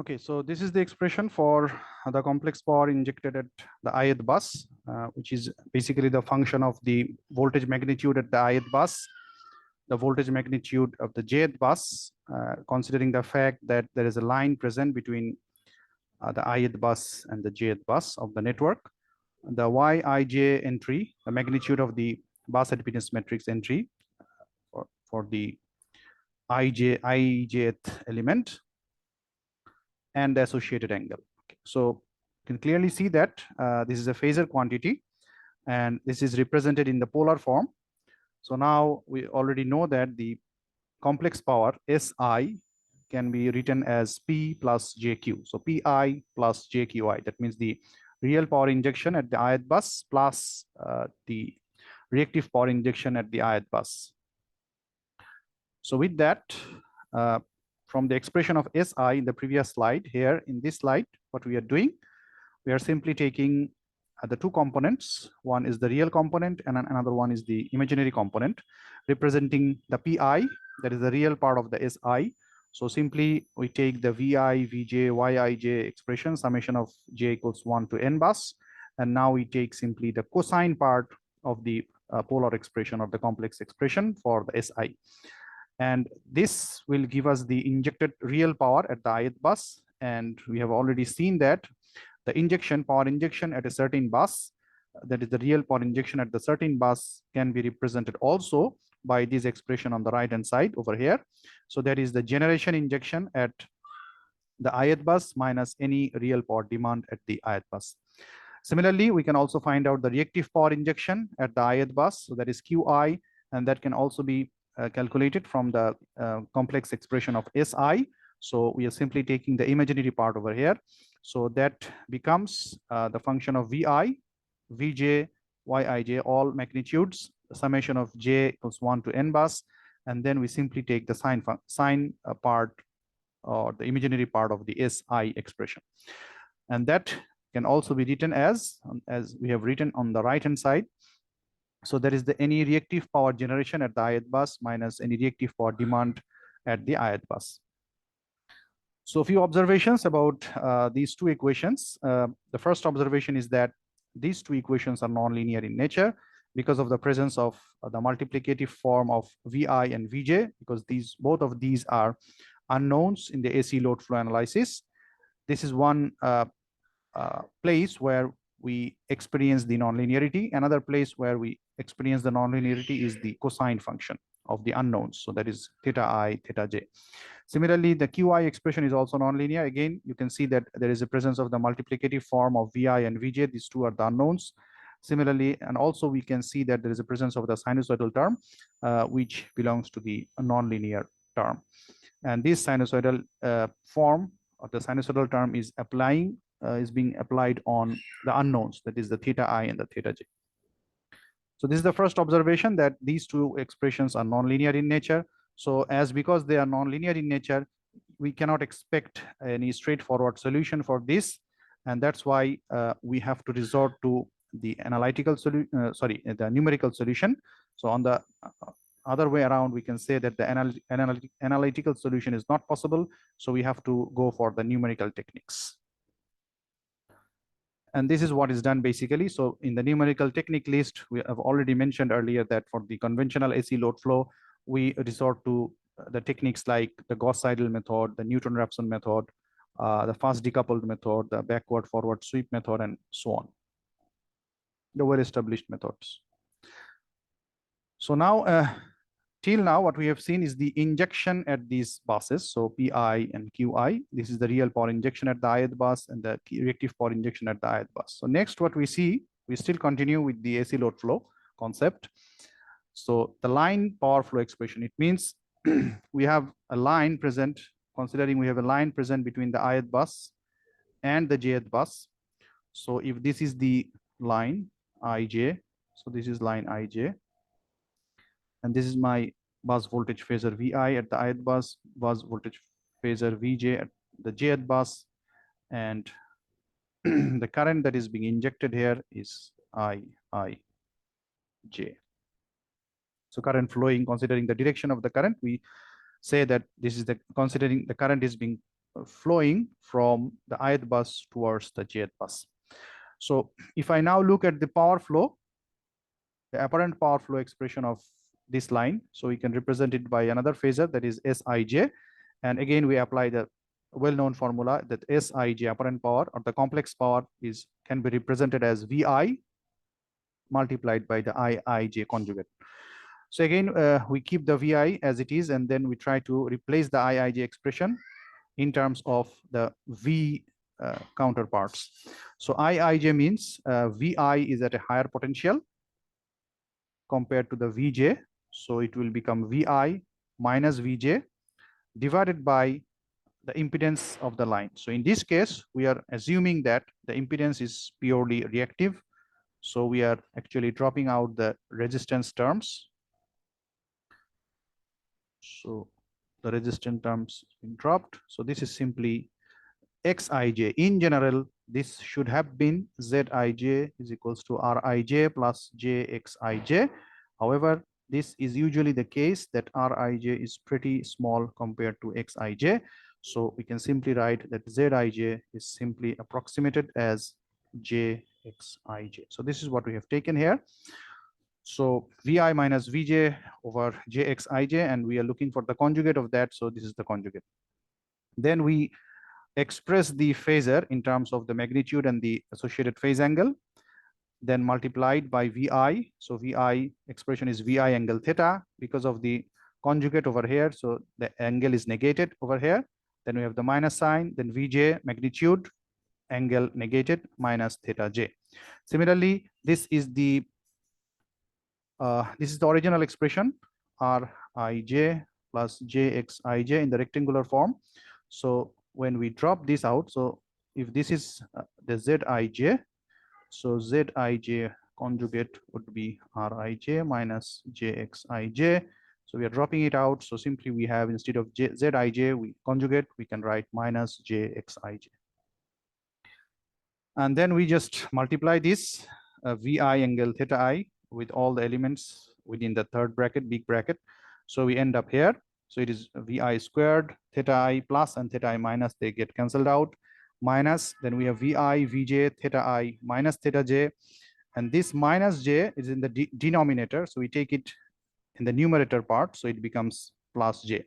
Okay, so this is the expression for the complex power injected at the ith bus, which is basically the function of the voltage magnitude at the ith bus, the voltage magnitude of the jth bus, considering the fact that there is a line present between the ith bus and the jth bus of the network, the Yij entry, the magnitude of the bus admittance matrix entry for the ijth element, and the associated angle. Okay. So you can clearly see that this is a phasor quantity, and this is represented in the polar form. So now we already know that the complex power SI can be written as P plus JQ. So PI plus JQI. That means the real power injection at the ith bus plus the reactive power injection at the ith bus. So with that, from the expression of SI in the previous slide, here in this slide, what we are doing, we are simply taking the two components. One is the real component and another one is the imaginary component, representing the PI, that is the real part of the SI. So simply we take the VI, VJ, Yij expression, summation of j equals 1 to n bus. And now we take simply the cosine part of the polar expression or the complex expression for the SI. And this will give us the injected real power at the ith bus. And we have already seen that the power injection at a certain bus, that is the real power injection at the certain bus, can be represented also by this expression on the right hand side over here. So that is the generation injection at the ith bus minus any real power demand at the ith bus. Similarly, we can also find out the reactive power injection at the ith bus, so that is Qi, and that can also be calculated from the complex expression of SI. So we are simply taking the imaginary part over here. So that becomes the function of VI, VJ, Yij, all magnitudes, the summation of j equals 1 to n bus, and then we simply take the sine part or the imaginary part of the SI expression. And that can also be written as we have written on the right hand side. So there is any reactive power generation at the ith bus minus any reactive power demand at the ith bus. So a few observations about these two equations. The first observation is that these two equations are nonlinear in nature because of the presence of the multiplicative form of VI and VJ, because both of these are unknowns in the AC load flow analysis. This is one place where we experience the nonlinearity. Another place where we experience the nonlinearity is the cosine function of the unknowns. So that is theta I, theta j. Similarly, the Qi expression is also nonlinear. Again, you can see that there is a presence of the multiplicative form of Vi and Vj. These two are the unknowns. Similarly, and also we can see that there is a presence of the sinusoidal term, which belongs to the nonlinear term. And this sinusoidal form of the sinusoidal term is being applied on the unknowns, that is the theta I and the theta j. So this is the first observation, that these two expressions are nonlinear in nature. So because they are nonlinear in nature, we cannot expect any straightforward solution for this. And that's why we have to resort to the the numerical solution. So on the other way around, we can say that the analytical solution is not possible. So we have to go for the numerical techniques. And this is what is done basically. So in the numerical technique list, we have already mentioned earlier that for the conventional AC load flow, we resort to the techniques like the Gauss-Seidel method, the Newton-Raphson method, the fast decoupled method, the backward-forward sweep method, and so on. The well-established methods. So now, till now, what we have seen is the injection at these buses. So PI and QI. This is the real power injection at the ith bus and the reactive power injection at the ith bus. So next, what we see, we still continue with the AC load flow concept. So the line power flow expression, it means we have a line present, considering we have a line present between the ith bus and the jth bus. So if this is the line Ij, so this is line Ij, and this is my bus voltage phasor Vi at the ith bus voltage phasor Vj at the jth bus, and the current that is being injected here is Iij. So current flowing, considering the direction of the current, we say that this is considering the current is being flowing from the ith bus towards the jth bus. So if I now look at the power flow, the apparent power flow expression of this line, so we can represent it by another phasor, that is Sij, and again we apply the well-known formula that Sij, apparent power or the complex power, can be represented as Vi multiplied by the Iij conjugate. So again, we keep the Vi as it is, and then we try to replace the Iij expression in terms of the V counterparts. So Iij means Vi is at a higher potential compared to the Vj. So it will become Vi minus Vj divided by the impedance of the line. So in this case, we are assuming that the impedance is purely reactive. So we are actually dropping out the resistance terms. So the resistance terms been dropped. So this is simply Xij. In general, this should have been Zij is equals to Rij plus Jxij. However, this is usually the case that Rij is pretty small compared to Xij. So we can simply write that Zij is simply approximated as Jxij. So this is what we have taken here. So Vi minus Vj over Jxij, and we are looking for the conjugate of that. So this is the conjugate. Then we express the phasor in terms of the magnitude and the associated phase angle, then multiplied by Vi. So Vi expression is Vi angle theta because of the conjugate over here. So the angle is negated over here. Then we have the minus sign, then Vj magnitude, angle negated, minus theta j. Similarly, this is the original expression Rij plus Jxij in the rectangular form. So when we drop this out, so if this is the Zij, so Zij conjugate would be Rij minus Jxij. So we are dropping it out. So simply we have, instead of Zij, we conjugate, we can write minus Jxij. And then we just multiply this Vi angle theta I with all the elements within the third bracket, big bracket. So we end up here. So it is Vi squared, theta I plus and theta I minus, they get cancelled out. Minus, then we have Vi, Vj, theta I minus theta j. And this minus j is in the denominator. So we take it in the numerator part. So it becomes plus j.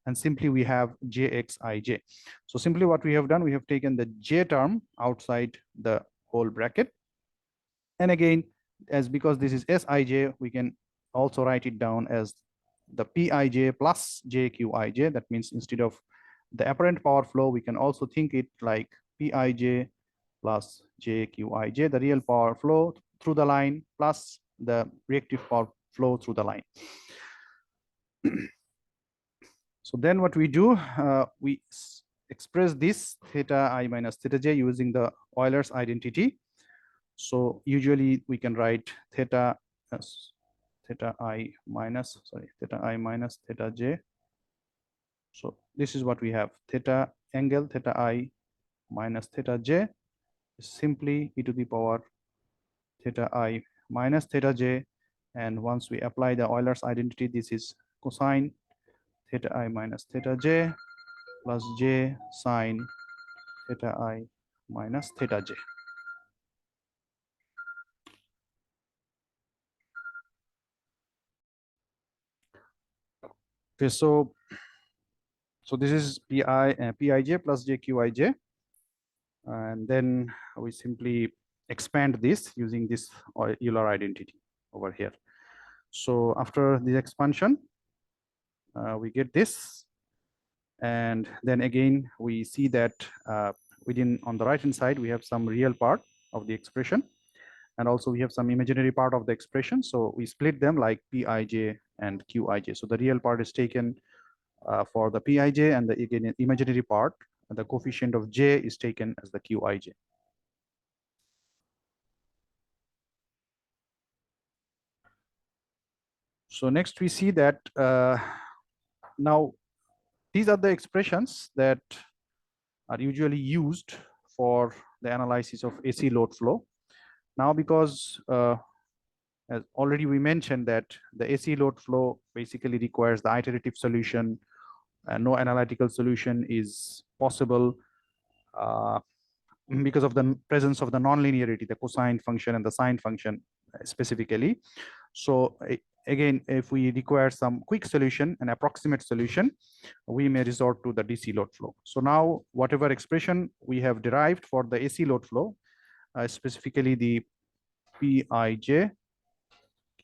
And simply we have Jxij. So simply what we have done, we have taken the j term outside the whole bracket. And again, because this is Sij, we can also write it down as the Pij plus Jqij. That means instead of the apparent power flow, we can also think it like Pij plus Jqij, the real power flow through the line plus the reactive power flow through the line. So then what we do, we express this theta I minus theta j using the Euler's identity. So usually we can write theta as theta I minus theta j. So this is what we have. Theta angle theta I minus theta j is simply e to the power theta I minus theta j. And once we apply the Euler's identity, this is cosine theta I minus theta j plus j sine theta I minus theta j. Okay, so this is Pij plus Jqij, and then we simply expand this using this Euler identity over here. So after the expansion, we get this, and then again we see that within, on the right hand side, we have some real part of the expression, and also we have some imaginary part of the expression. So we split them like Pij and Qij. So the real part is taken for the Pij, and the again imaginary part, and the coefficient of j is taken as the Qij. So next we see that now these are the expressions that are usually used for the analysis of AC load flow. Now, because as already we mentioned that the AC load flow basically requires the iterative solution no analytical solution is possible because of the presence of the nonlinearity, the cosine function and the sine function specifically. So again, if we require some quick solution, an approximate solution, we may resort to the DC load flow. So now whatever expression we have derived for the AC load flow, specifically the Pij,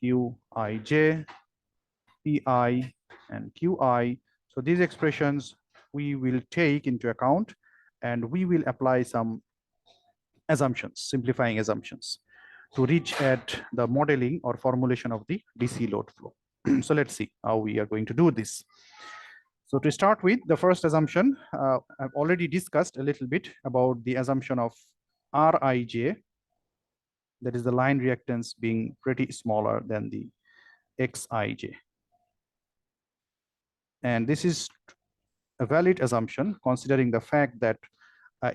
Qij, Pi, and Qi. So these expressions we will take into account, and we will apply some assumptions, simplifying assumptions, to reach at the modeling or formulation of the DC load flow. So let's see how we are going to do this. So to start with, the first assumption, I've already discussed a little bit about the assumption of Rij, that is the line reactance being pretty smaller than the Xij. And this is a valid assumption considering the fact that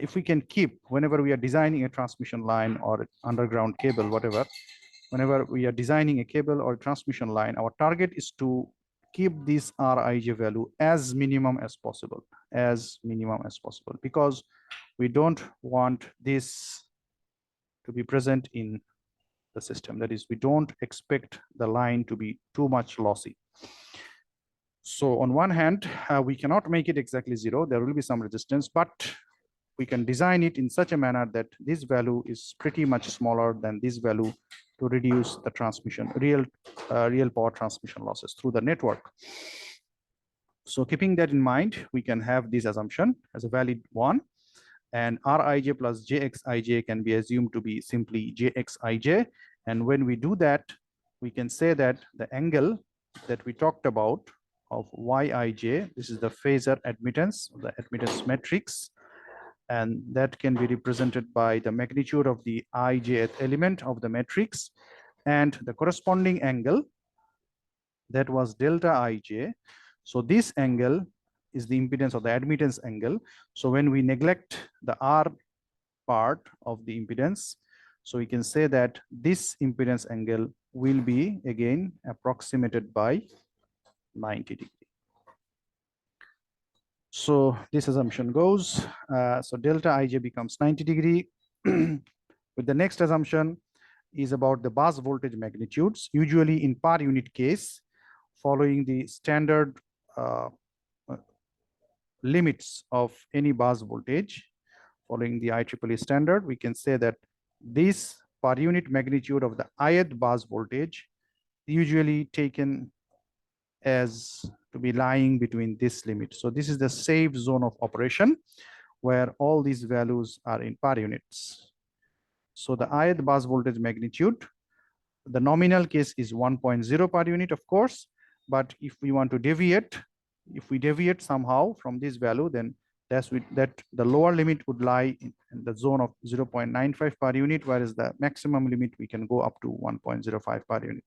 if we can keep, whenever we are designing a transmission line or underground cable, whatever, whenever we are designing a cable or transmission line, our target is to keep this Rij value as minimum as possible, because we don't want this to be present in the system. That is, we don't expect the line to be too much lossy. So on one hand, we cannot make it exactly zero. There will be some resistance, but we can design it in such a manner that this value is pretty much smaller than this value to reduce the transmission, real power transmission losses through the network. So keeping that in mind, we can have this assumption as a valid one. And Rij plus Jxij can be assumed to be simply Jxij. And when we do that, we can say that the angle that we talked about of Yij, this is the phasor admittance, the admittance matrix, and that can be represented by the magnitude of the ijth element of the matrix, and the corresponding angle that was delta Ij. So this angle is the impedance or the admittance angle. So when we neglect the R part of the impedance, so we can say that this impedance angle will be again approximated by 90 degrees. So this assumption goes, so delta Ij becomes 90 degree. With the next assumption is about the bus voltage magnitudes, usually in per unit case, following the standard limits of any bus voltage. Following the IEEE standard, we can say that this per unit magnitude of the ith bus voltage usually taken as to be lying between this limit. So this is the safe zone of operation where all these values are in per units. So the ith bus voltage magnitude, the nominal case is 1.0 per unit, of course, but if we want to deviate, if we deviate somehow from this value, then that the lower limit would lie in the zone of 0.95 per unit, whereas the maximum limit we can go up to 1.05 per unit,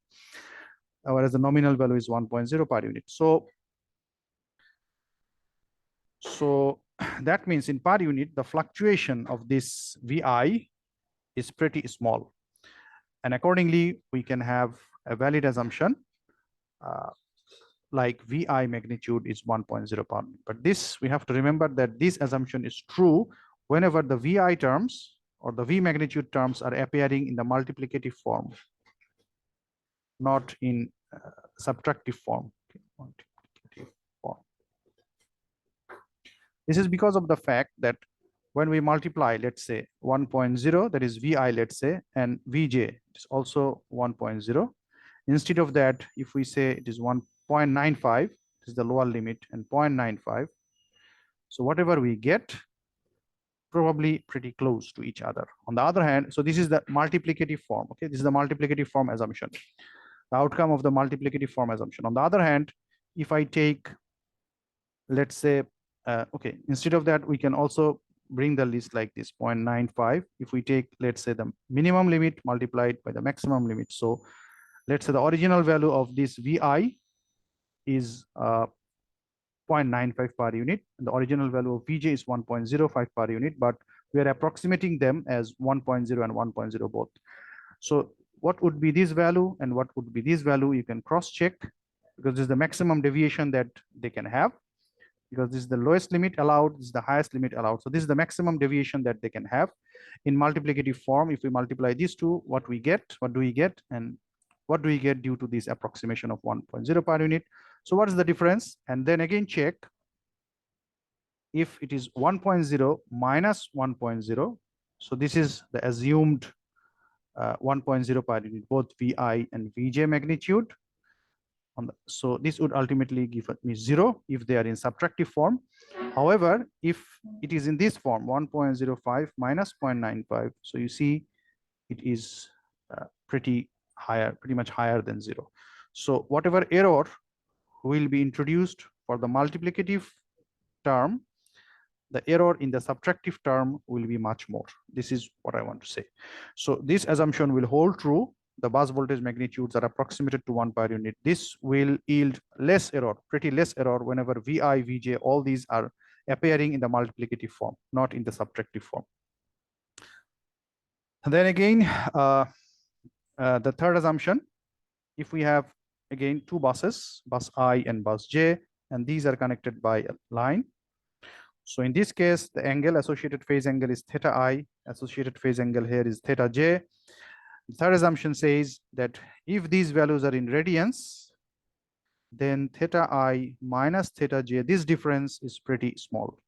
whereas the nominal value is 1.0 per unit. So that means in per unit, the fluctuation of this Vi is pretty small. And accordingly, we can have a valid assumption like Vi magnitude is 1.0 per unit. But this, we have to remember that this assumption is true whenever the Vi terms or the V magnitude terms are appearing in the multiplicative form, not in subtractive form. This is because of the fact that when we multiply, let's say 1.0, that is Vi, let's say, and Vj is also 1.0. Instead of that, if we say it is 1.95, this is the lower limit, and 0.95. So whatever we get, probably pretty close to each other. On the other hand, so this is the multiplicative form. Okay, this is the multiplicative form assumption, the outcome of the multiplicative form assumption. On the other hand, if I take, let's say, okay, instead of that, we can also bring the list like this, 0.95. If we take, let's say, the minimum limit multiplied by the maximum limit. So let's say the original value of this Vi is 0.95 per unit, and the original value of Vj is 1.05 per unit, but we are approximating them as 1.0 and 1.0 both. So what would be this value and what would be this value? You can cross check, because this is the maximum deviation that they can have. because this is the lowest limit allowed, this is the highest limit allowed. So this is the maximum deviation that they can have. In multiplicative form, if we multiply these two, what do we get, and what do we get due to this approximation of 1.0 per unit? So what is the difference? And then again check if it is 1.0 minus 1.0. So this is the assumed 1.0 per unit, both Vi and Vj magnitude. So this would ultimately give me 0 if they are in subtractive form. However, if it is in this form, 1.05 minus 0.95, so you see it is pretty much higher than 0. So whatever error will be introduced for the multiplicative term, the error in the subtractive term will be much more. This is what I want to say. So this assumption will hold true. The bus voltage magnitudes are approximated to 1 per unit. This will yield less error, pretty less error whenever Vi, Vj, all these are appearing in the multiplicative form, not in the subtractive form. And then again, the third assumption, if we have again two buses, bus I and bus J, and these are connected by a line. So in this case, the angle, associated phase angle is theta I, associated phase angle here is theta J. The third assumption says that if these values are in radians, then theta I minus theta J, this difference is pretty small.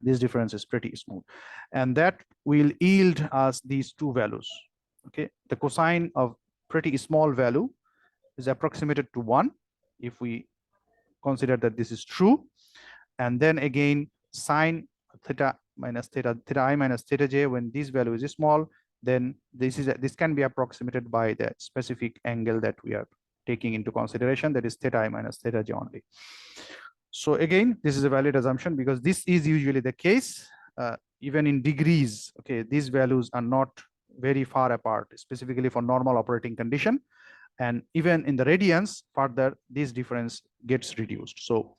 This difference is pretty small. And that will yield us these two values. Okay, the cosine of pretty small value is approximated to 1 if we consider that this is true. And then again, sine theta minus theta I minus theta J, when this value is small, then this can be approximated by the specific angle that we are taking into consideration, that is theta I minus theta J only. So again, this is a valid assumption because this is usually the case, even in degrees. Okay, these values are not very far apart, specifically for normal operating condition. And even in the radians, further, this difference gets reduced. So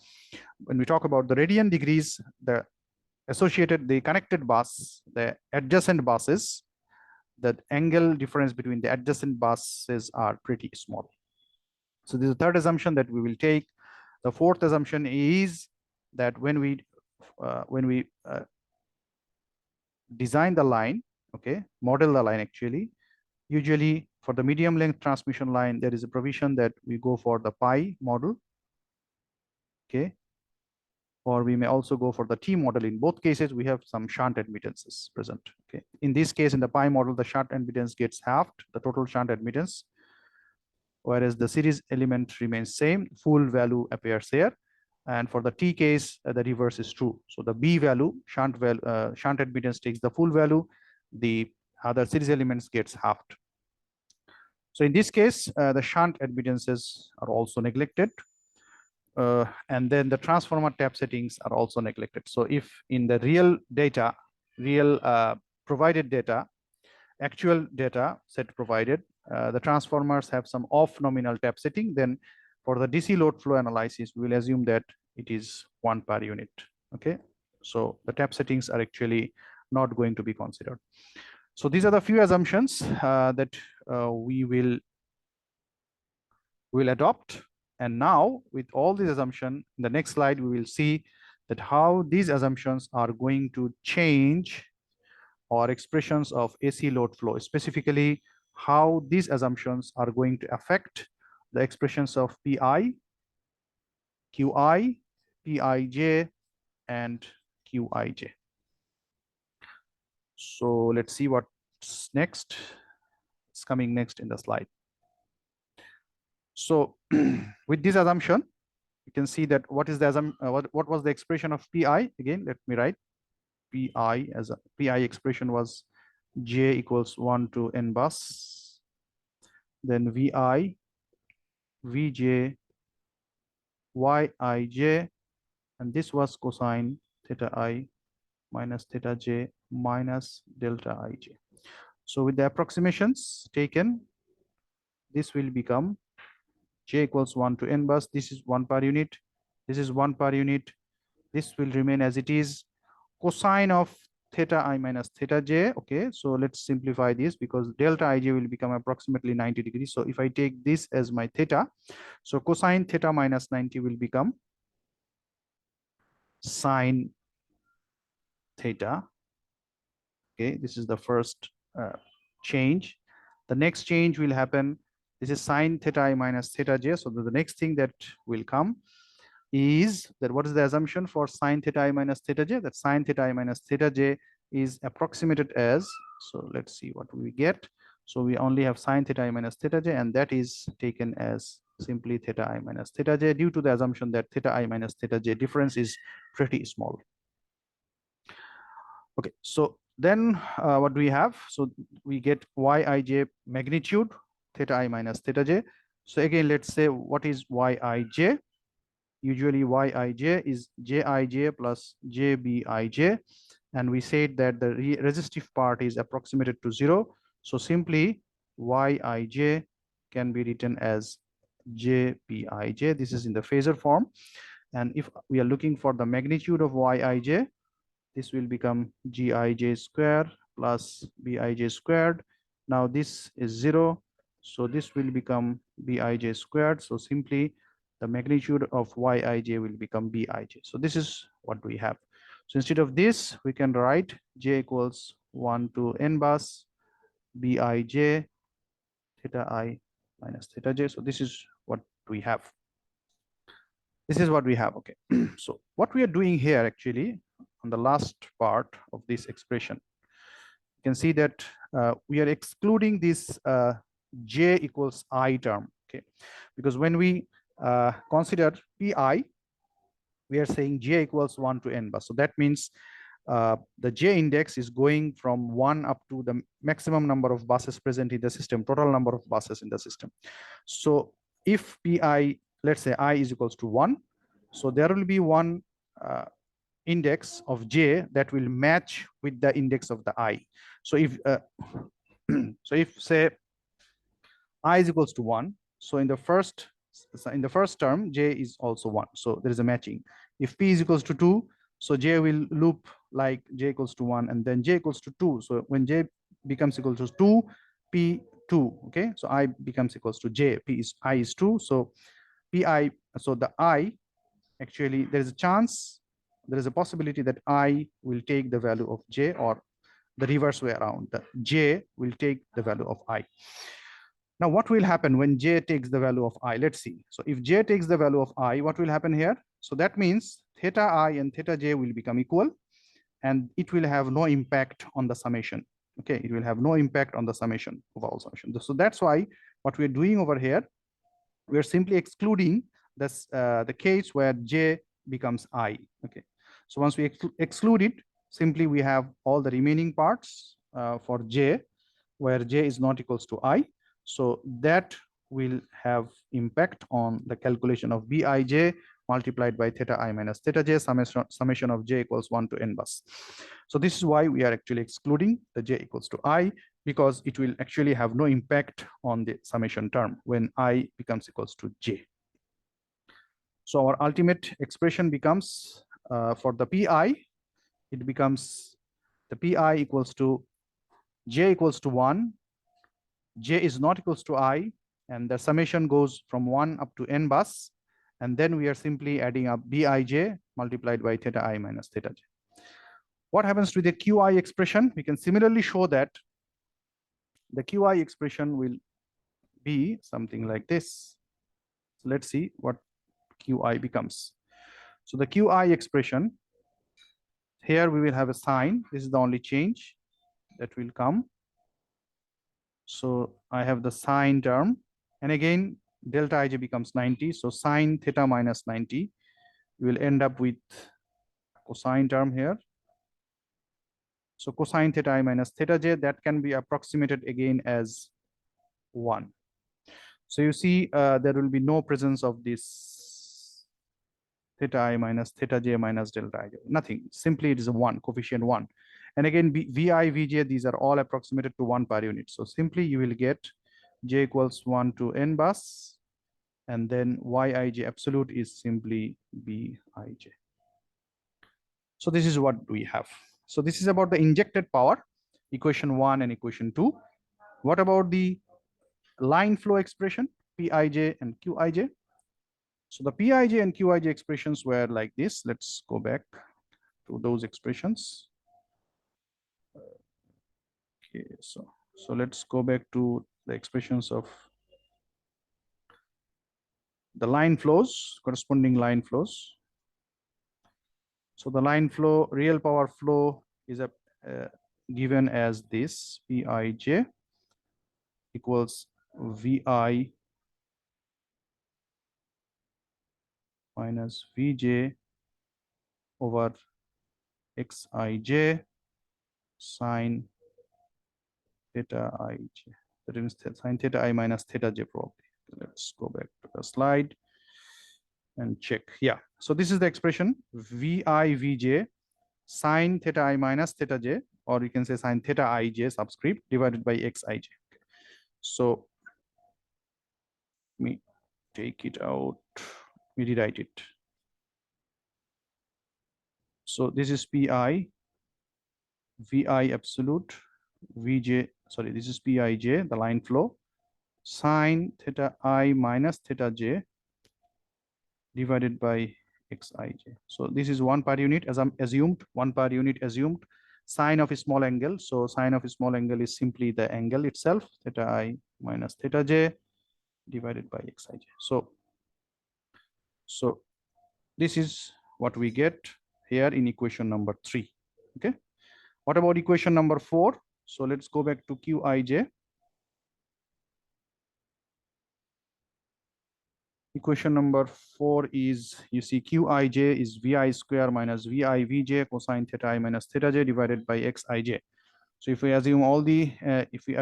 when we talk about the radian degrees, the connected bus, the adjacent buses, the angle difference between the adjacent buses are pretty small. So this is the third assumption that we will take. The fourth assumption is that when we design the line, okay, model the line actually, usually for the medium length transmission line, there is a provision that we go for the pi model, okay, or we may also go for the T model. In both cases, we have some shunt admittances present. Okay, in this case, in the pi model, the shunt admittance gets halved, the total shunt admittance, whereas the series element remains same, full value appears here. And for the T case, the reverse is true. So the B value, shunt admittance takes the full value, the other series elements gets halved. So in this case, the shunt admittances are also neglected. And then the transformer tap settings are also neglected. So if in the real data, provided data, actual data set provided, the transformers have some off nominal tap setting, then for the DC load flow analysis, we will assume that it is 1 per unit. Okay, so the tap settings are actually not going to be considered. So these are the few assumptions that we will adopt. And now with all these assumptions, in the next slide, we will see that how these assumptions are going to change our expressions of AC load flow, specifically how these assumptions are going to affect the expressions of PI, QI, PIJ, and QIJ. So let's see what's next. It's coming next in the slide. So with this assumption, you can see that what is the what was the expression of PI? Again, let me write PI as a PI expression was J equals 1 to N bus. Then VI, VJ, YIJ, and this was cosine theta I minus theta J minus delta IJ. So with the approximations taken, this will become J equals 1 to N bus. This is 1 per unit. This is 1 per unit. This will remain as it is. Cosine of theta I minus theta J. Okay, so let's simplify this because delta IJ will become approximately 90 degrees. So if I take this as my theta, so cosine theta minus 90 will become sine theta. Okay, this is the first change. The next change will happen. This is sine theta I minus theta j. So the next thing that will come is that what is the assumption for sine theta I minus theta j? That sine theta I minus theta j is approximated as, so let's see what we get. So we only have sine theta I minus theta j, and that is taken as simply theta I minus theta j, due to the assumption that theta I minus theta j difference is pretty small. Okay, so then what do we have? So we get yij magnitude theta I minus theta j. So again, let's say what is yij? Usually yij is jij plus jbij, and we said that the resistive part is approximated to 0. So simply yij can be written as jbij. This is in the phasor form. And if we are looking for the magnitude of yij, this will become gij square plus bij squared. Now this is 0, so this will become bij squared. So simply the magnitude of yij will become bij. So this is what we have. So instead of this, we can write j equals 1 to n bus bij theta I minus theta j. So this is what we have. This is what we have. Okay. So what we are doing here actually on the last part of this expression, you can see that we are excluding this j equals I term. Okay, because when we consider pi, we are saying j equals 1 to n bus. So that means the j index is going from 1 up to the maximum number of buses present in the system, total number of buses in the system. So if pi, let's say I is equals to 1, so there will be one index of j that will match with the index of the I. So if so if say I is equals to 1, so in the first term j is also 1, so there is a matching. If p is equals to 2, so j will loop like j equals to 1, and then j equals to 2. So when j becomes equal to 2, p 2. Okay, so I becomes equals to j, p is I is 2, so pi, so the I actually, there is a chance, there is a possibility that I will take the value of j, or the reverse way around, the j will take the value of I. Now what will happen when j takes the value of I? Let's see. So if j takes the value of I, what will happen here? So that means theta I and theta j will become equal, and it will have no impact on the summation. Okay, it will have no impact on the summation, overall summation. So that's why what we're doing over here, we're simply excluding this the case where j becomes I. Okay, so once we exclude it, simply we have all the remaining parts for j where j is not equals to I. So that will have impact on the calculation of bij multiplied by theta I minus theta j, summation of j equals 1 to n bus. So this is why we are actually excluding the j equals to I, because it will actually have no impact on the summation term when I becomes equals to j. So our ultimate expression becomes for the pi, it becomes the pi equals to j equals to 1, j is not equals to I, and the summation goes from 1 up to n bus, and then we are simply adding up bij multiplied by theta I minus theta j. What happens to the qi expression? We can similarly show that the qi expression will be something like this. So let's see what qi becomes. So the qi expression, here we will have a sign. This is the only change that will come. So I have the sine term, and again delta ij becomes 90. So sine theta minus 90, we will end up with cosine term here. So cosine theta I minus theta j, that can be approximated again as 1. So you see there will be no presence of this theta I minus theta j minus delta ij, nothing. Simply it is a 1, coefficient 1. And again, vi, vj, these are all approximated to 1 per unit. So simply you will get j equals 1 to n bus, and then yij absolute is simply bij. So this is what we have. So this is about the injected power, equation 1 and equation 2. What about the line flow expression, Pij and Qij? So the Pij and Qij expressions were like this. Let's go back to those expressions. Okay, so let's go back to the expressions of the line flows, corresponding line flows. So the line flow, real power flow is given as this: Pij equals Vi minus Vj over Xij sine theta ij. That means sine theta I minus theta j probably. Let's go back to the slide and check. Yeah, so this is the expression Vi Vj sine theta I minus theta j, or you can say sine theta ij subscript divided by Xij. So let me take it out, let me rewrite it. So this is Pi Vi absolute Vj, sorry, this is Pij, the line flow, sine theta I minus theta j divided by Xij. So this is 1 per unit, as I'm assumed, 1 per unit assumed, sine of a small angle. So sine of a small angle is simply the angle itself, theta I minus theta j divided by Xij. So this is what we get here in equation number 3. Okay. What about equation number 4? So let's go back to Qij. Equation number 4 is, you see, Qij is Vi square minus Vi Vj cosine theta I minus theta j divided by Xij. So if we assume all the, if we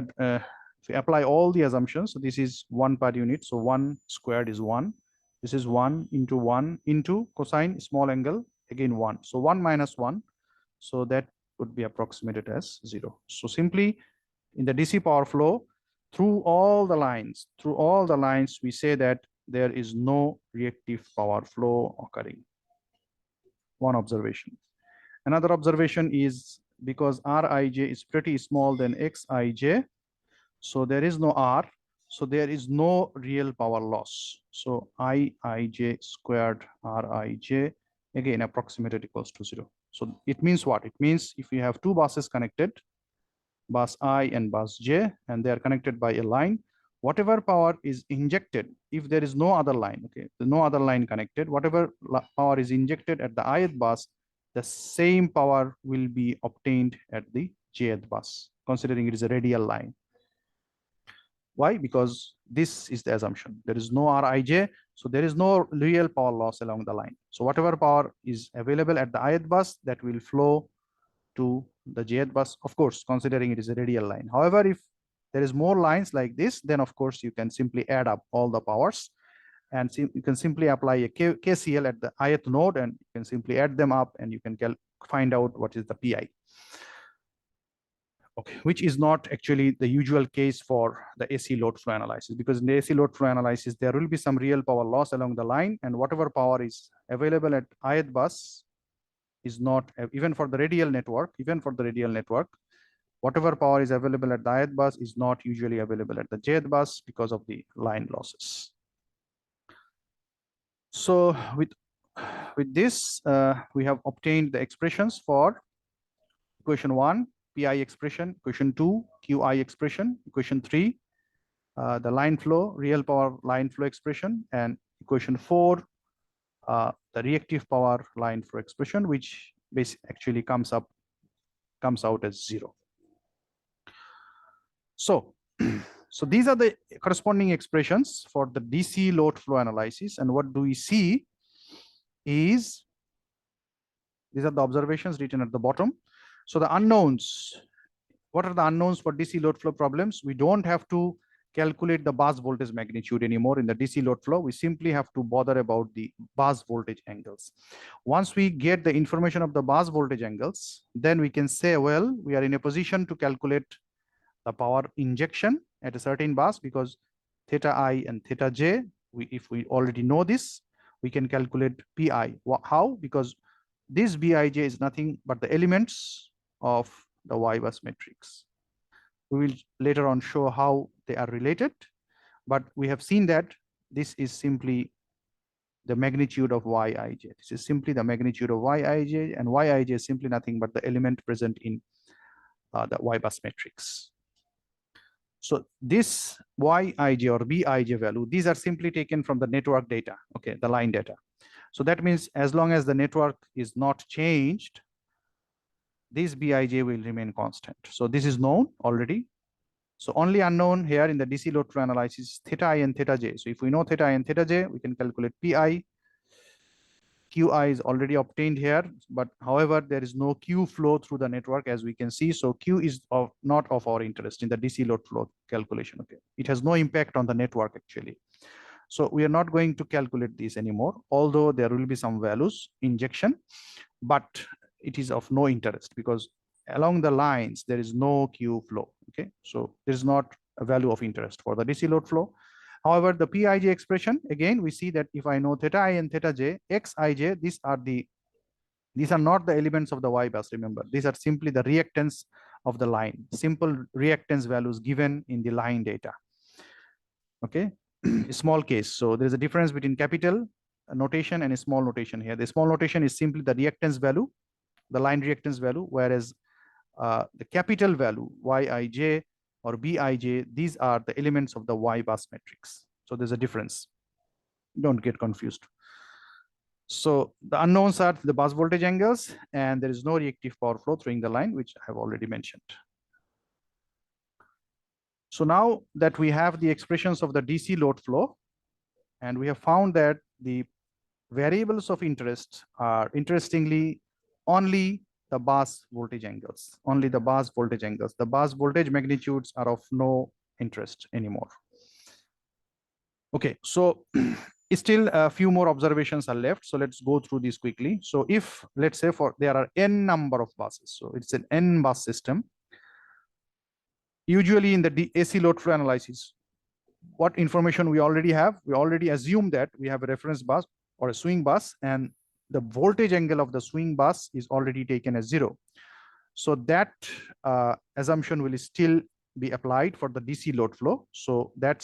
apply all the assumptions, so this is 1 per unit. So 1 squared is 1. This is 1 into cosine small angle, again 1. So 1 minus 1. So that would be approximated as 0. So simply in the DC power flow, through all the lines, we say that there is no reactive power flow occurring. One observation. Another observation is, because Rij is pretty small than Xij, so there is no R, so there is no real power loss. So Iij squared Rij, again approximated equals to 0. So it means what? It means if you have two buses connected, bus I and bus J, and they are connected by a line, whatever power is injected, if there is no other line, okay, no other line connected, whatever power is injected at the ith bus, the same power will be obtained at the jth bus, considering it is a radial line. Why? Because this is the assumption. There is no Rij, so there is no real power loss along the line. So whatever power is available at the ith bus, that will flow to the jth bus, of course, considering it is a radial line. However, if there is more lines like this, then of course you can simply add up all the powers, and you can simply apply a KCL at the ith node, and you can simply add them up, and you can find out what is the Pi. Okay, which is not actually the usual case for the AC load flow analysis, because in the AC load flow analysis, there will be some real power loss along the line, and whatever power is available at ith bus is not, even for the radial network, whatever power is available at the ith bus is not usually available at the jth bus because of the line losses. So with this, we have obtained the expressions for equation 1, Pi expression, equation 2, Qi expression, equation 3, the line flow, real power line flow expression, and equation 4, the reactive power line flow expression, which actually comes out as 0. So, so these are the corresponding expressions for the DC load flow analysis. And what do we see is, these are the observations written at the bottom. So the unknowns, what are the unknowns for DC load flow problems? We don't have to calculate the bus voltage magnitude anymore in the DC load flow. We simply have to bother about the bus voltage angles. Once we get the information of the bus voltage angles, then we can say, well, we are in a position to calculate the power injection at a certain bus, because theta I and theta j, if we already know this, we can calculate Pi. How? Because this Bij is nothing but the elements of the Y bus matrix. We will later on show how they are related, but we have seen that this is simply the magnitude of Yij. This is simply the magnitude of Yij, and Yij is simply nothing but the element present in the Y bus matrix. So this Yij or Bij value, these are simply taken from the network data, okay, the line data. So that means as long as the network is not changed, this Bij will remain constant. So this is known already. So only unknown here in the DC load flow analysis is theta I and theta j. So if we know theta I and theta j, we can calculate Pi. Qi is already obtained here, but however, there is no Q flow through the network as we can see. So Q is not of our interest in the DC load flow calculation. Okay, it has no impact on the network actually. So we are not going to calculate this anymore, although there will be some values injection, but it is of no interest because along the lines there is no Q flow. Okay, so there is not a value of interest for the DC load flow. However, the Pij expression, again, we see that if I know theta I and theta j, xij, these are not the elements of the Y bus, remember. These are simply the reactance of the line, simple reactance values given in the line data. Okay, small case. So there's a difference between capital notation and a small notation here. The small notation is simply the reactance value, the line reactance value, whereas the capital value, Yij, or Bij, these are the elements of the Y bus matrix. So there's a difference. Don't get confused. So the unknowns are the bus voltage angles, and there is no reactive power flow through the line, which I have already mentioned. So now that we have the expressions of the DC load flow, and we have found that the variables of interest are interestingly only the bus voltage angles, only the bus voltage angles. The bus voltage magnitudes are of no interest anymore. Okay, so still a few more observations are left. So let's go through these quickly. So if, let's say, there are n number of buses, so it's an n bus system. Usually in the AC load flow analysis, what information we already have? We already assume that we have a reference bus or a swing bus, and the voltage angle of the swing bus is already taken as 0. So that assumption will still be applied for the DC load flow. So that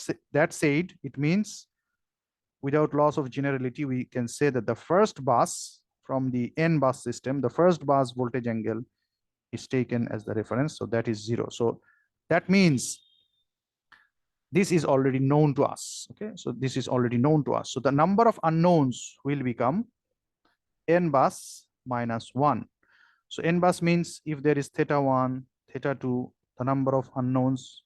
said, it means without loss of generality, we can say that the first bus from the n bus system, the first bus voltage angle is taken as the reference. So that is 0. So that means this is already known to us. Okay, so this is already known to us. So the number of unknowns will become n bus minus 1. So n bus means if there is theta 1, theta 2, the number of unknowns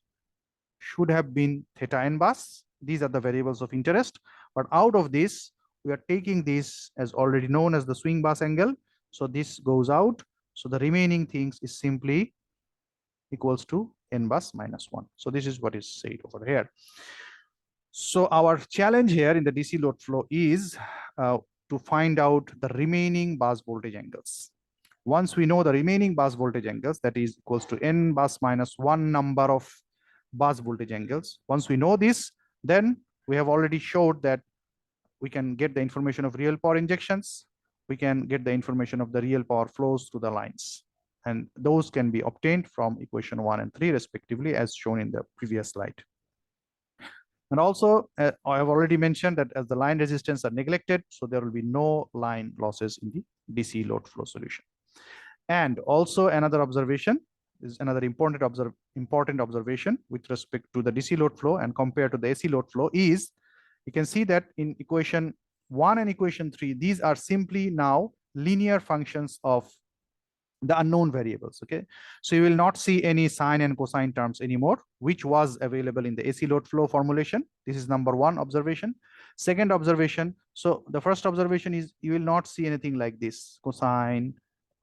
should have been theta n bus. These are the variables of interest. But out of this, we are taking this as already known as the swing bus angle. So this goes out. So the remaining things is simply equals to n bus minus 1. So this is what is said over here. So our challenge here in the DC load flow is to find out the remaining bus voltage angles. Once we know the remaining bus voltage angles, that is equals to n bus minus 1 number of bus voltage angles. Once we know this, then we have already showed that we can get the information of real power injections. We can get the information of the real power flows through the lines. And those can be obtained from equation 1 and 3 respectively, as shown in the previous slide. And also, I have already mentioned that as the line resistance are neglected, so there will be no line losses in the DC load flow solution. And also another observation is another important observation with respect to the DC load flow and compared to the AC load flow is, you can see that in equation 1 and equation 3, these are simply now linear functions of the unknown variables. Okay, so you will not see any sine and cosine terms anymore, which was available in the AC load flow formulation. This is number 1 observation. Second observation, so the first observation is you will not see anything like this, cosine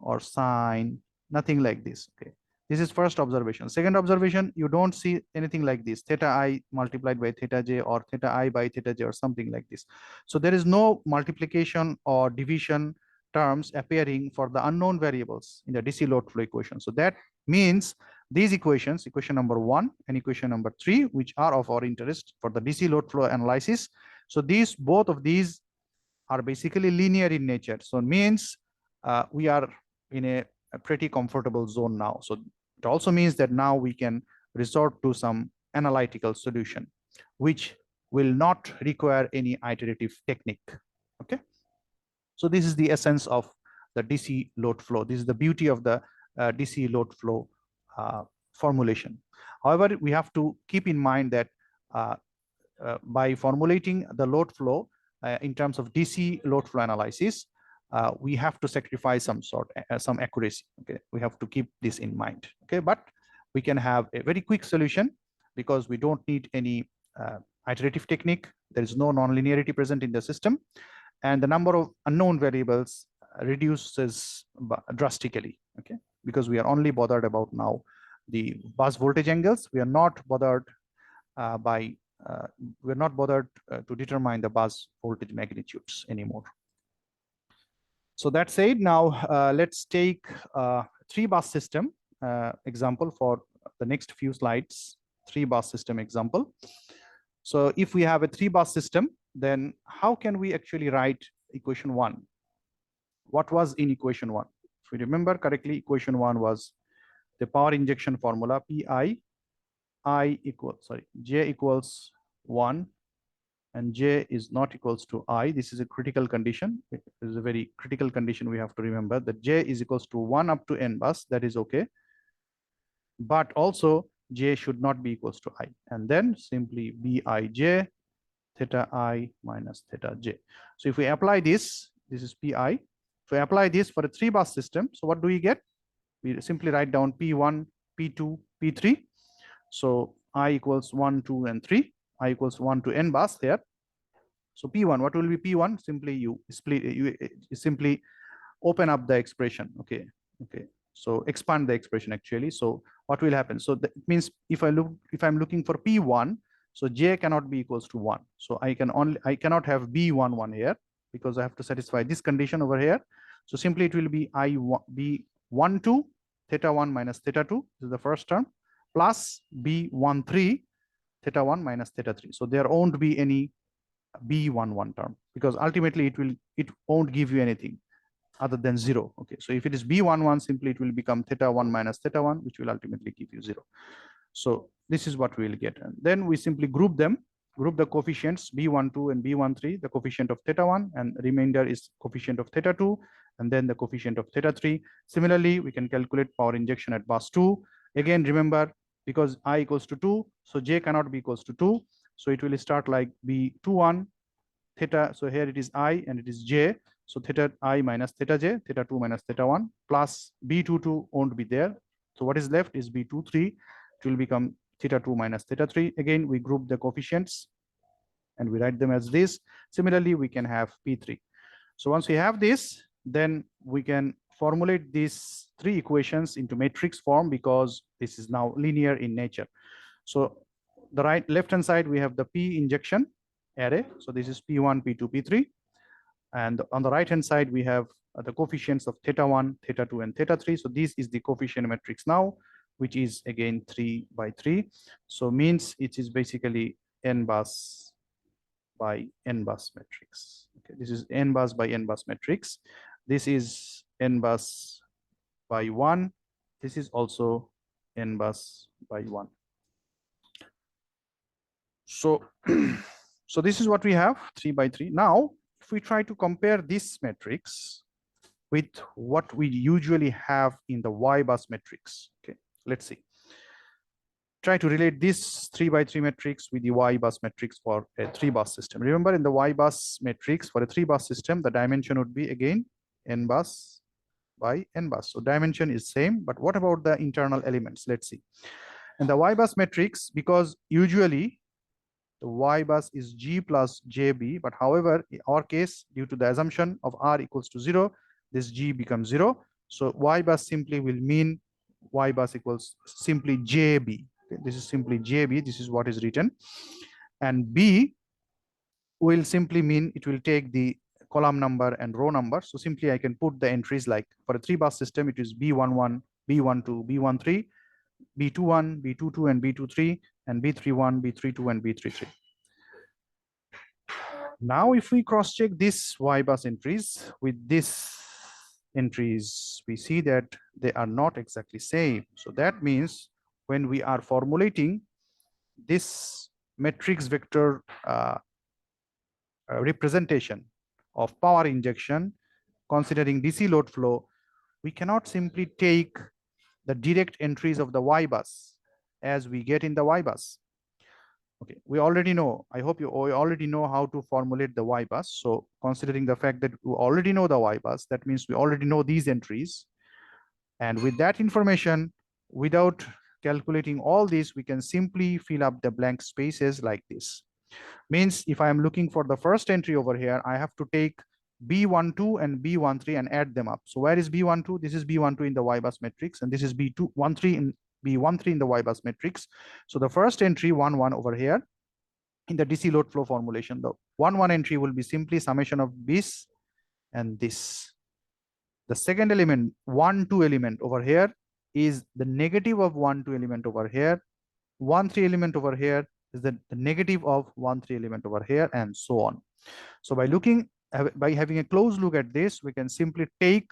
or sine, nothing like this. Okay, this is first observation. Second observation, you don't see anything like this, theta I multiplied by theta j or theta I by theta j or something like this. So there is no multiplication or division terms appearing for the unknown variables in the DC load flow equation. So that means these equations, equation number 1 and equation number 3, which are of our interest for the DC load flow analysis. So both of these are basically linear in nature. So it means we are in a pretty comfortable zone now. So it also means that now we can resort to some analytical solution, which will not require any iterative technique. Okay. So this is the essence of the DC load flow. This is the beauty of the DC load flow formulation. However, we have to keep in mind that by formulating the load flow in terms of DC load flow analysis, we have to sacrifice some accuracy. Okay, we have to keep this in mind. Okay, but we can have a very quick solution because we don't need any iterative technique. There is no nonlinearity present in the system, and the number of unknown variables reduces drastically. Okay, because we are only bothered about now the bus voltage angles. We are not bothered to determine the bus voltage magnitudes anymore. So that said, now let's take a 3-bus system example for the next few slides. 3-bus system example. So if we have a 3-bus system, then how can we actually write equation 1? What was in equation 1? If we remember correctly, equation 1 was the power injection formula, J equals 1 and J is not equals to I. This is a critical condition. It is a very critical condition we have to remember, that J is equals to 1 up to n bus. That is okay. But also J should not be equals to I. And then simply Bij theta I minus theta J. So if we apply this is Pi. If we apply this for a 3-bus system, so what do we get? We simply write down P1, P2, P3. So I equals 1, 2, and 3. I equals 1 to n bus here. So P1, what will be P1? Simply you simply open up the expression. Okay. So expand the expression actually. So what will happen? So that means if I'm looking for P1, so J cannot be equals to 1. So I cannot have B11 here because I have to satisfy this condition over here. So simply it will be B12 theta 1 minus theta 2. This is the first term, plus B13 theta 1 minus theta 3. So there won't be any B11 term because ultimately it won't give you anything other than 0. Okay, so if it is B11, simply it will become theta 1 minus theta 1, which will ultimately give you 0. So this is what we will get. And then we simply group the coefficients B12 and B13, the coefficient of theta 1, and remainder is coefficient of theta 2, and then the coefficient of theta 3. Similarly, we can calculate power injection at bus 2. Again, remember, because I equals to 2, so J cannot be equals to 2. So it will start like B21 theta. So here it is I and it is J. So theta I minus theta J, theta 2 minus theta 1, plus B22 won't be there. So what is left is B23. It will become theta 2 minus theta 3. Again, we group the coefficients and we write them as this. Similarly, we can have P3. So once we have this, then we can formulate these 3 equations into matrix form because this is now linear in nature. So the left-hand side, we have the P injection array. So this is P1, P2, P3. And on the right-hand side, we have the coefficients of theta 1, theta 2, and theta 3. So this is the coefficient matrix now, which is again 3 by 3. So means it is basically n bus by n bus matrix. Okay, this is n bus by n bus matrix. This is n bus by 1. This is also n bus by 1. So, so this is what we have, 3 by 3. Now, if we try to compare this matrix with what we usually have in the Y bus matrix, okay, let's see. Try to relate this 3 by 3 matrix with the Y bus matrix for a 3-bus system. Remember, in the Y bus matrix for a 3-bus system, the dimension would be again n bus by n bus. So dimension is same, but what about the internal elements? Let's see. In the Y bus matrix, because usually the Y bus is G plus JB, but however, in our case, due to the assumption of R equals to 0, this G becomes 0. So Y bus simply will mean Y bus equals simply JB. Okay, this is simply JB. This is what is written. And B will simply mean it will take the column number and row number. So simply I can put the entries like for a 3-bus system, it is B11, B12, B13, B21, B22, and B23, and B31, B32, and B33. Now, if we cross-check this Y bus entries with this entries, we see that they are not exactly same. So that means when we are formulating this matrix vector representation of power injection, considering DC load flow, we cannot simply take the direct entries of the Y bus as we get in the Y bus. Okay, we already know, I hope you already know how to formulate the Y bus. So considering the fact that we already know the Y bus, that means we already know these entries. And with that information, without calculating all this, we can simply fill up the blank spaces like this. Means if I am looking for the first entry over here, I have to take B12 and B13 and add them up. So where is B12? This is B12 in the Y bus matrix, and this is B13 in B13 in the Y bus matrix. So the first entry 1 1 over here in the DC load flow formulation, the 1 1 entry will be simply summation of this and this. The second element 1 2 element over here is the negative of 1 2 element over here. 1 3 element over here is the negative of 1 3 element over here, and so on. So by having a close look at this, we can simply take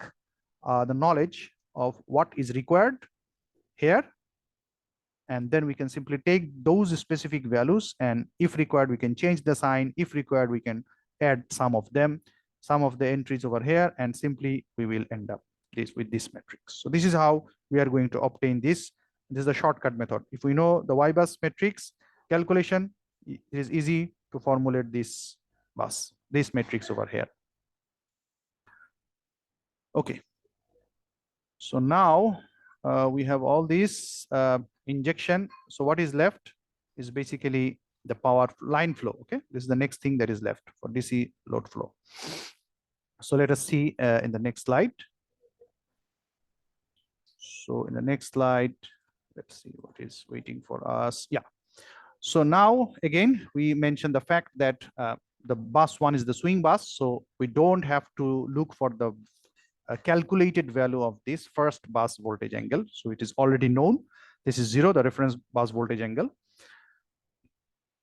the knowledge of what is required here, and then we can simply take those specific values, and if required we can change the sign, if required we can add some of them, some of the entries over here, and simply we will end up with this matrix. So this is how we are going to obtain this. This is the shortcut method. If we know the Y bus matrix calculation, it is easy to formulate this matrix over here. Okay, so now we have all these injection. So what is left is basically the power line flow. Okay, this is the next thing that is left for DC load flow. So let us see in the next slide. So in the next slide, let's see what is waiting for us. Yeah. So now again, we mentioned the fact that the bus 1 is the swing bus. So we don't have to look for the calculated value of this first bus voltage angle. So it is already known. This is 0, the reference bus voltage angle.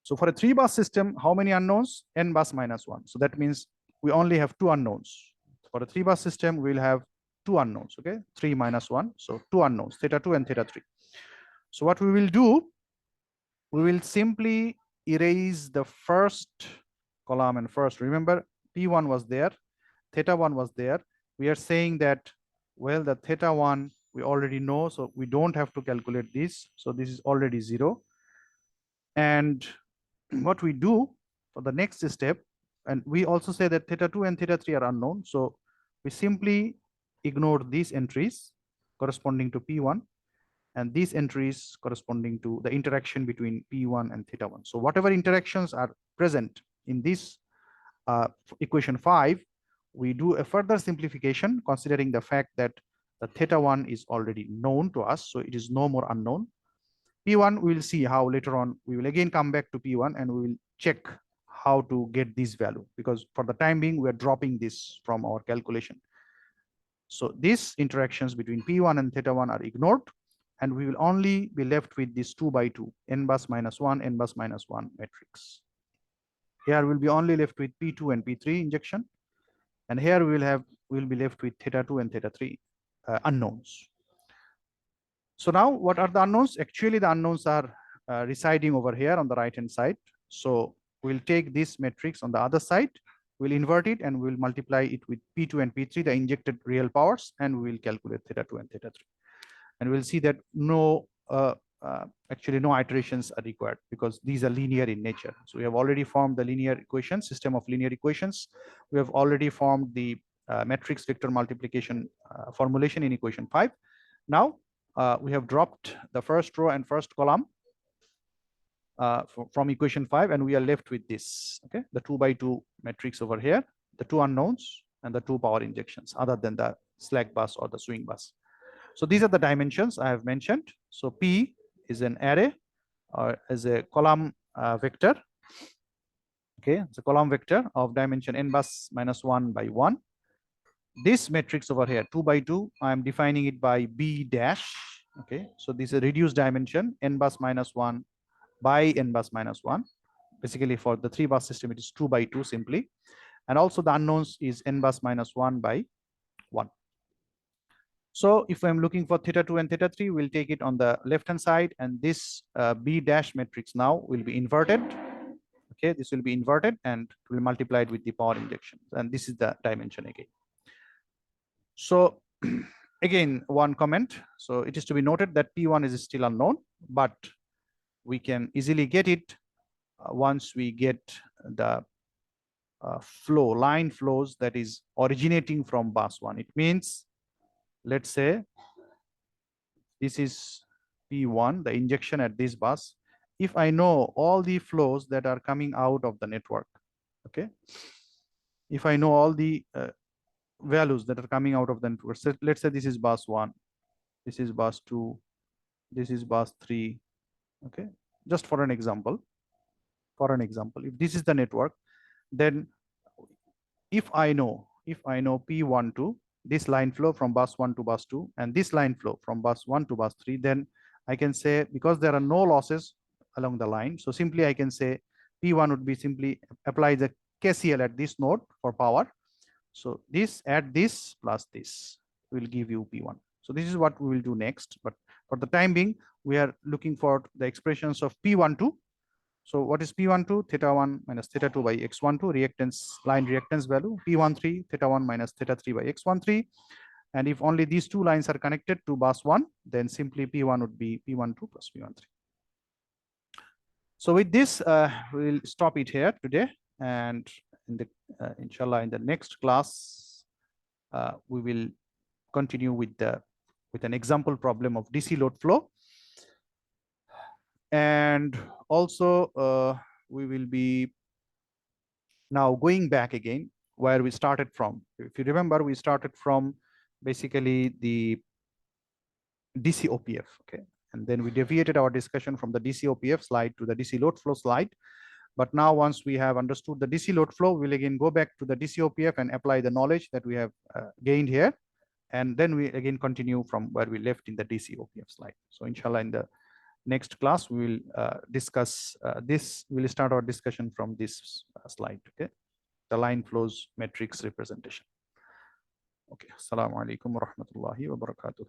So for a 3 bus system, how many unknowns? N bus minus 1. So that means we only have 2 unknowns. For a 3 bus system, we'll have 2 unknowns. Okay, 3 minus 1. So 2 unknowns, theta 2 and theta 3. So what we will do, we will simply erase the first column and first. Remember, P1 was there, theta 1 was there. We are saying that, well, the theta 1 we already know, so we don't have to calculate this. So this is already 0. And what we do for the next step, and we also say that theta 2 and theta 3 are unknown. So we simply ignore these entries corresponding to P1 and these entries corresponding to the interaction between P1 and theta 1. So whatever interactions are present in this equation 5, we do a further simplification considering the fact that the theta 1 is already known to us, so it is no more unknown. P1, we will see how later on we will again come back to P1 and we will check how to get this value, because for the time being we are dropping this from our calculation. So these interactions between P1 and theta 1 are ignored, and we will only be left with this 2 by 2 n bus minus 1 n bus minus 1 matrix. Here we'll be only left with P2 and P3 injection, and here we'll be left with theta 2 and theta 3 unknowns. So now what are the unknowns? Actually, the unknowns are residing over here on the right hand side. So we'll take this matrix on the other side, we'll invert it, and we'll multiply it with P2 and P3, the injected real powers, and we will calculate theta 2 and theta 3. And we'll see that actually no iterations are required because these are linear in nature. So we have already formed the linear equation, system of linear equations. We have already formed the matrix vector multiplication formulation in equation 5. Now we have dropped the first row and first column from equation 5, and we are left with this, okay, the 2 by 2 matrix over here, the 2 unknowns and the 2 power injections other than the slack bus or the swing bus. So these are the dimensions I have mentioned. So P is an array or as a column vector. Okay, it's a column vector of dimension n bus minus 1 by 1. This matrix over here, 2 by 2, I am defining it by B dash. Okay, so this is a reduced dimension n bus minus 1 by n bus minus 1. Basically for the 3 bus system, it is 2 by 2 simply. And also the unknowns is n bus minus 1 by 1. So if I'm looking for theta 2 and theta 3, we'll take it on the left hand side, and this B dash matrix now will be inverted. Okay, this will be inverted and will multiply it with the power injection, and this is the dimension again. So again, one comment. So it is to be noted that P1 is still unknown, but we can easily get it once we get the line flows that is originating from bus 1. It means, let's say this is P1, the injection at this bus. If I know all the flows that are coming out of the network, okay, if I know all the values that are coming out of the network, so let's say this is bus 1, this is bus 2, this is bus 3, okay, just for an example, if this is the network, then if I know P12, this line flow from bus 1 to bus 2, and this line flow from bus 1 to bus 3, then I can say, because there are no losses along the line, so simply I can say P1 would be simply apply the KCL at this node for power. So this add this plus this will give you P1. So this is what we will do next. But for the time being, we are looking for the expressions of P12. So what is P12? Theta 1 minus theta 2 by x12, reactance, line reactance value. P13, theta 1 minus theta 3 by x13. And if only these two lines are connected to bus 1, then simply P1 would be P12 plus P13. So with this, we'll stop it here today. And in the inshallah, in the next class, we will continue with an example problem of DC load flow. And also, we will be now going back again where we started from. If you remember, we started from basically the DC OPF, okay? And then we deviated our discussion from the DC OPF slide to the DC load flow slide. But now, once we have understood the DC load flow, we'll again go back to the DC OPF and apply the knowledge that we have gained here. And then we again continue from where we left in the DC OPF slide. So inshallah, in the next class, we will discuss this. We'll start our discussion from this slide, okay? The line flows matrix representation. Okay, assalamu alaikum wa rahmatullahi wa barakatuh.